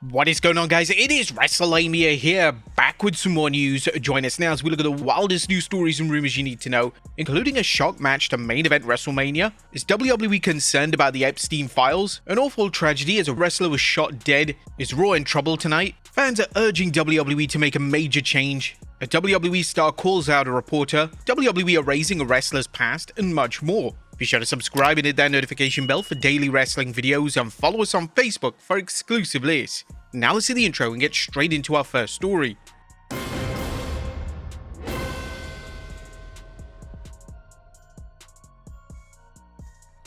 What is going on, guys? It is WrestleLamia here, back with some more news. Join us now as we look at the wildest news stories and rumors you need to know, including a shock match to main event WrestleMania. Is WWE concerned about the Epstein files? An awful tragedy as a wrestler was shot dead. Is Raw in trouble tonight? Fans are urging WWE to make a major change. A WWE star calls out a reporter. WWE erasing a wrestler's past, and much more. Be sure to subscribe and hit that notification bell for daily wrestling videos and follow us on Facebook for exclusive lists. Now let's see the intro and get straight into our first story.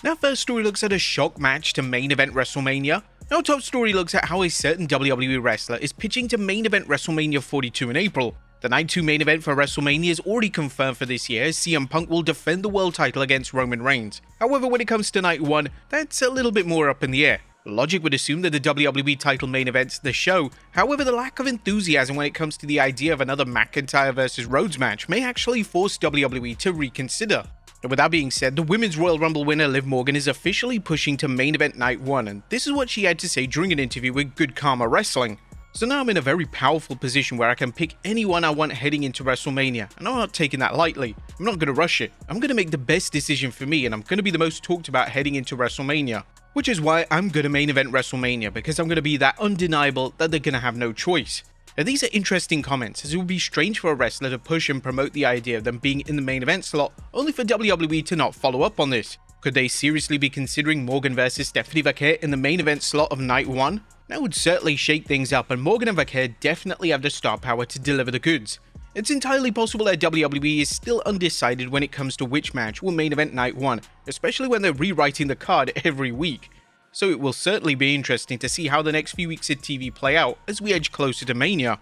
Our first story looks at a shock match to main event WrestleMania. Our top story looks at how a certain WWE wrestler is pitching to main event WrestleMania 42 in April. The Night 2 main event for WrestleMania is already confirmed for this year, as CM Punk will defend the world title against Roman Reigns. However, when it comes to Night 1, that's a little bit more up in the air. Logic would assume that the WWE title main event's the show. However, the lack of enthusiasm when it comes to the idea of another McIntyre vs. Rhodes match may actually force WWE to reconsider. And with that being said, the Women's Royal Rumble winner Liv Morgan is officially pushing to main event Night 1, and this is what she had to say during an interview with Good Karma Wrestling. So now I'm in a very powerful position where I can pick anyone I want heading into WrestleMania, and I'm not taking that lightly. I'm not going to rush it. I'm going to make the best decision for me, and I'm going to be the most talked about heading into WrestleMania. Which is why I'm going to main event WrestleMania, because I'm going to be that undeniable that they're going to have no choice. Now, these are interesting comments, as it would be strange for a wrestler to push and promote the idea of them being in the main event slot, only for WWE to not follow up on this. Could they seriously be considering Morgan vs. Stephanie Vaquer in the main event slot of Night 1? That would certainly shake things up, and Morgan and Vaquer definitely have the star power to deliver the goods. It's entirely possible that WWE is still undecided when it comes to which match will main event Night 1, especially when they're rewriting the card every week. So it will certainly be interesting to see how the next few weeks of TV play out as we edge closer to Mania.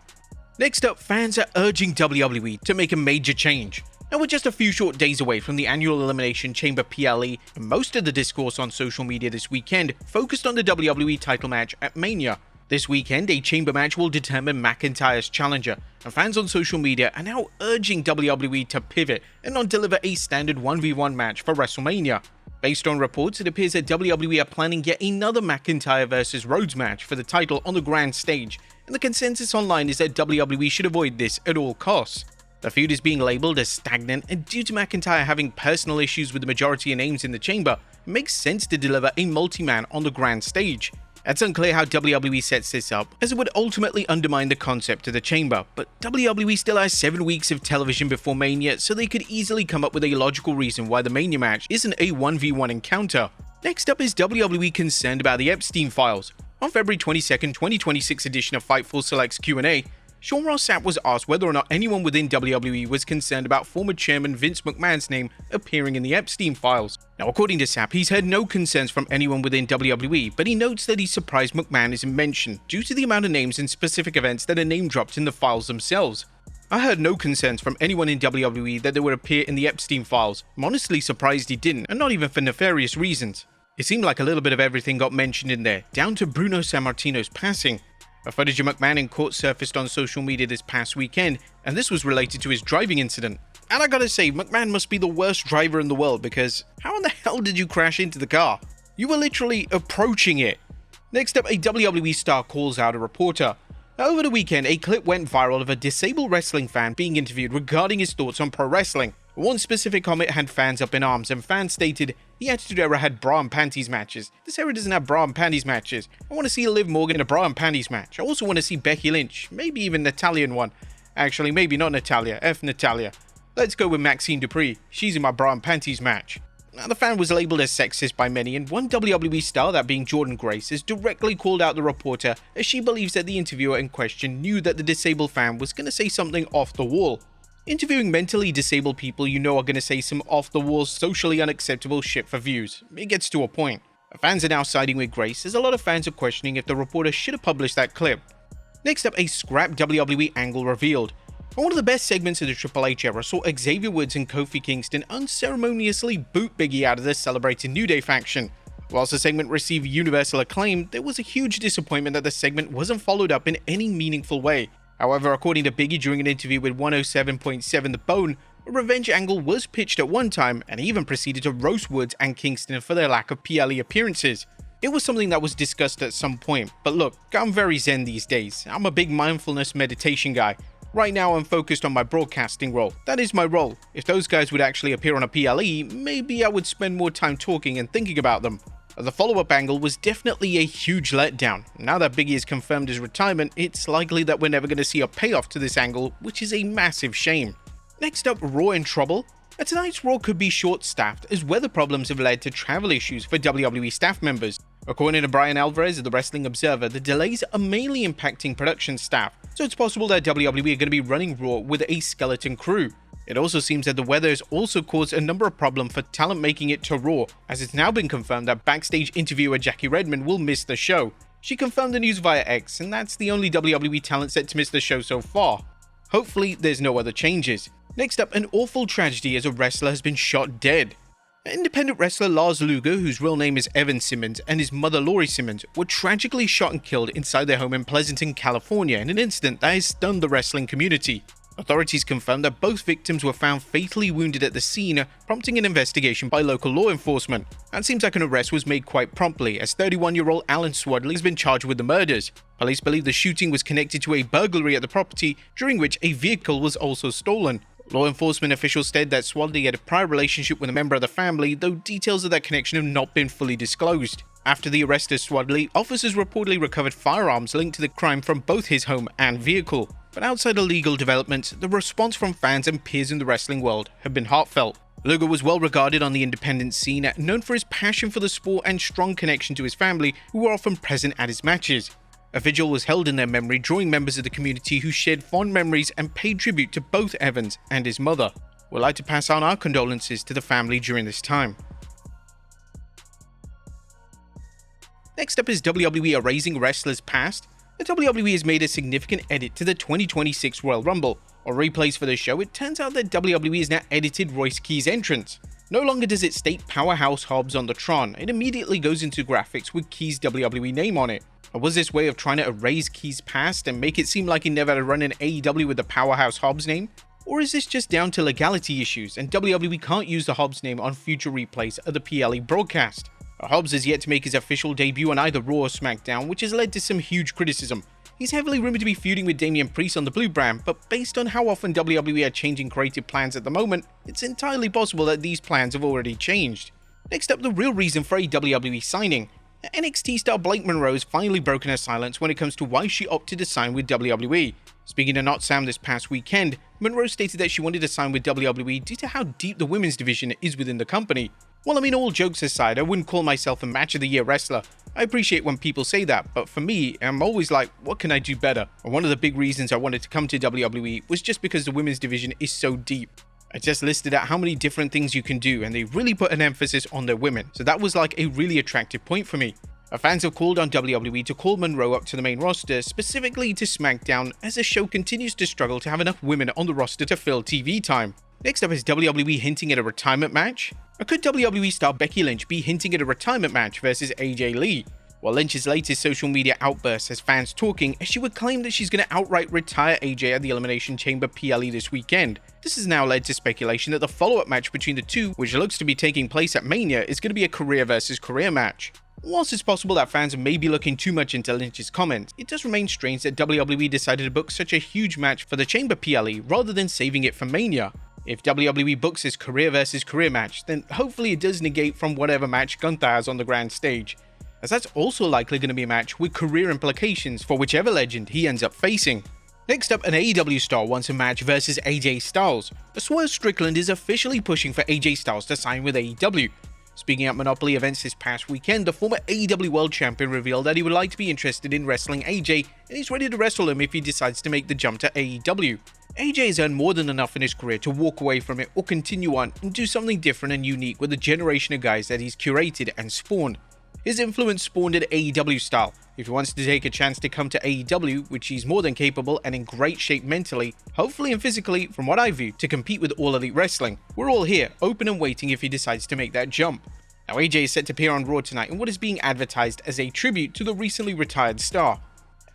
Next up, fans are urging WWE to make a major change. Now we're just a few short days away from the annual Elimination Chamber PLE, and most of the discourse on social media this weekend focused on the WWE title match at Mania. This weekend, a chamber match will determine McIntyre's challenger, and fans on social media are now urging WWE to pivot and not deliver a standard 1v1 match for WrestleMania. Based on reports, it appears that WWE are planning yet another McIntyre vs. Rhodes match for the title on the grand stage, and the consensus online is that WWE should avoid this at all costs. The feud is being labelled as stagnant, and due to McIntyre having personal issues with the majority of names in the chamber, it makes sense to deliver a multi-man on the grand stage. It's unclear how WWE sets this up, as it would ultimately undermine the concept of the chamber, but WWE still has 7 weeks of television before Mania, so they could easily come up with a logical reason why the Mania match isn't a 1v1 encounter. Next up is WWE concerned about the Epstein files. On February 22nd, 2026 edition of Fightful Select's Q&A, Sean Ross Sapp was asked whether or not anyone within WWE was concerned about former chairman Vince McMahon's name appearing in the Epstein files. Now, according to Sapp, he's heard no concerns from anyone within WWE, but he notes that he's surprised McMahon isn't mentioned due to the amount of names and specific events that are name dropped in the files themselves. I heard no concerns from anyone in WWE that they would appear in the Epstein files. I'm honestly surprised he didn't, and not even for nefarious reasons. It seemed like a little bit of everything got mentioned in there, down to Bruno Sammartino's passing. A footage of McMahon in court surfaced on social media this past weekend, and this was related to his driving incident. And I gotta say, McMahon must be the worst driver in the world, because how in the hell did you crash into the car? You were literally approaching it. Next up, a WWE star calls out a reporter. Over the weekend, a clip went viral of a disabled wrestling fan being interviewed regarding his thoughts on pro wrestling. One specific comment had fans up in arms, and fans stated, "The Attitude Era had bra and panties matches. This era doesn't have bra and panties matches. I want to see Liv Morgan in a bra and panties match. I also want to see Becky Lynch, maybe even Natalya in one. Actually, maybe not Natalya, F Natalya. Let's go with Maxine Dupree. She's in my bra and panties match." Now, the fan was labelled as sexist by many, and one WWE star, that being Jordynne Grace, has directly called out the reporter, as she believes that the interviewer in question knew that the disabled fan was going to say something off the wall. Interviewing mentally disabled people you know are going to say some off-the-wall, socially unacceptable shit for views. It gets to a point. Fans are now siding with Grace, as a lot of fans are questioning if the reporter should have published that clip. Next up, a scrap WWE angle revealed. One of the best segments of the Triple H era saw Xavier Woods and Kofi Kingston unceremoniously boot Biggie out of the celebrated New Day faction. Whilst the segment received universal acclaim, there was a huge disappointment that the segment wasn't followed up in any meaningful way. However, according to Biggie during an interview with 107.7 The Bone, a revenge angle was pitched at one time, and he even proceeded to roast Woods and Kingston for their lack of PLE appearances. It was something that was discussed at some point, but look, I'm very zen these days. I'm a big mindfulness meditation guy. Right now I'm focused on my broadcasting role. That is my role. If those guys would actually appear on a PLE, maybe I would spend more time talking and thinking about them. The follow-up angle was definitely a huge letdown. Now that Biggie has confirmed his retirement, it's likely that we're never going to see a payoff to this angle, which is a massive shame. Next up, Raw in trouble. Tonight's Raw could be short-staffed as weather problems have led to travel issues for WWE staff members. According to Brian Alvarez of the Wrestling Observer, the delays are mainly impacting production staff, so it's possible that WWE are going to be running Raw with a skeleton crew. It also seems that the weather has also caused a number of problems for talent making it to Raw, as it's now been confirmed that backstage interviewer Jackie Redmond will miss the show. She confirmed the news via X, and that's the only WWE talent set to miss the show so far. Hopefully, there's no other changes. Next up, an awful tragedy as a wrestler has been shot dead. Independent wrestler Lars Luger, whose real name is Evan Simmons, and his mother Lori Simmons were tragically shot and killed inside their home in Pleasanton, California in an incident that has stunned the wrestling community. Authorities confirmed that both victims were found fatally wounded at the scene, prompting an investigation by local law enforcement. It seems like an arrest was made quite promptly, as 31-year-old Alan Swadley has been charged with the murders. Police believe the shooting was connected to a burglary at the property, during which a vehicle was also stolen. Law enforcement officials said that Swadley had a prior relationship with a member of the family, though details of that connection have not been fully disclosed. After the arrest of Swadley, officers reportedly recovered firearms linked to the crime from both his home and vehicle. But outside of legal developments, the response from fans and peers in the wrestling world have been heartfelt. Luger was well regarded on the independent scene, known for his passion for the sport and strong connection to his family, who were often present at his matches. A vigil was held in their memory, drawing members of the community who shared fond memories and paid tribute to both Evans and his mother. We'd like to pass on our condolences to the family during this time. Next up is WWE erasing wrestlers past. The WWE has made a significant edit to the 2026 Royal Rumble. On replays for the show, it turns out that WWE has now edited Royce Key's entrance. No longer does it state Powerhouse Hobbs on the Tron, it immediately goes into graphics with Key's WWE name on it. Or was this way of trying to erase Key's past and make it seem like he never had a run in AEW with the Powerhouse Hobbs name? Or is this just down to legality issues and WWE can't use the Hobbs name on future replays of the PLE broadcast? Hobbs has yet to make his official debut on either Raw or SmackDown, which has led to some huge criticism. He's heavily rumored to be feuding with Damian Priest on the Blue brand, but based on how often WWE are changing creative plans at the moment, it's entirely possible that these plans have already changed. Next up, the real reason for a WWE signing. NXT star Blake Monroe has finally broken her silence when it comes to why she opted to sign with WWE. Speaking to Not Sam this past weekend, Monroe stated that she wanted to sign with WWE due to how deep the women's division is within the company. Well, I mean, all jokes aside, I wouldn't call myself a Match of the Year wrestler. I appreciate when people say that, but for me, I'm always like, what can I do better? And one of the big reasons I wanted to come to WWE was just because the women's division is so deep. I just listed out how many different things you can do, and they really put an emphasis on their women, so that was like a really attractive point for me. Fans have called on WWE to call Monroe up to the main roster, specifically to SmackDown, as the show continues to struggle to have enough women on the roster to fill TV time. Next up is WWE hinting at a retirement match. Or could WWE star Becky Lynch be hinting at a retirement match versus AJ Lee? Well, Lynch's latest social media outburst has fans talking as she would claim that she's going to outright retire AJ at the Elimination Chamber PLE this weekend. This has now led to speculation that the follow-up match between the two, which looks to be taking place at Mania, is going to be a career versus career match. Whilst it's possible that fans may be looking too much into Lynch's comments, it does remain strange that WWE decided to book such a huge match for the Chamber PLE rather than saving it for Mania. If WWE books this career versus career match, then hopefully it does negate from whatever match Gunther has on the grand stage, as that's also likely going to be a match with career implications for whichever legend he ends up facing. Next up, an AEW star wants a match versus AJ Styles. Swerve Strickland is officially pushing for AJ Styles to sign with AEW. Speaking at Monopoly events this past weekend, the former AEW World Champion revealed that he would like to be interested in wrestling AJ, and he's ready to wrestle him if he decides to make the jump to AEW. AJ has earned more than enough in his career to walk away from it or continue on and do something different and unique with the generation of guys that he's curated and spawned. His influence spawned an AEW style. If he wants to take a chance to come to AEW, which he's more than capable and in great shape mentally, hopefully and physically, from what I view, to compete with All Elite Wrestling, we're all here, open and waiting if he decides to make that jump. Now AJ is set to appear on Raw tonight in what is being advertised as a tribute to the recently retired star.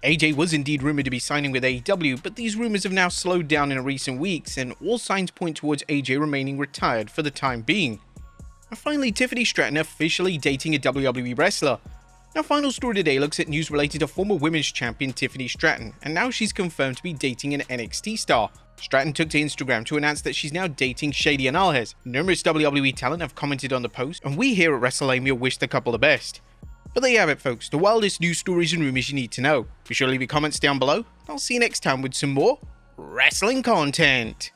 AJ was indeed rumored to be signing with AEW, but these rumors have now slowed down in recent weeks, and all signs point towards AJ remaining retired for the time being. And finally, Tiffany Stratton officially dating a WWE wrestler. Our final story today looks at news related to former women's champion Tiffany Stratton, and now she's confirmed to be dating an NXT star. Stratton took to Instagram to announce that she's now dating Shady Analhez. Numerous WWE talent have commented on the post, and we here at Wrestlelamia wish the couple the best. But there you have it, folks, the wildest news stories and rumors you need to know. Be sure to leave your comments down below. I'll see you next time with some more wrestling content.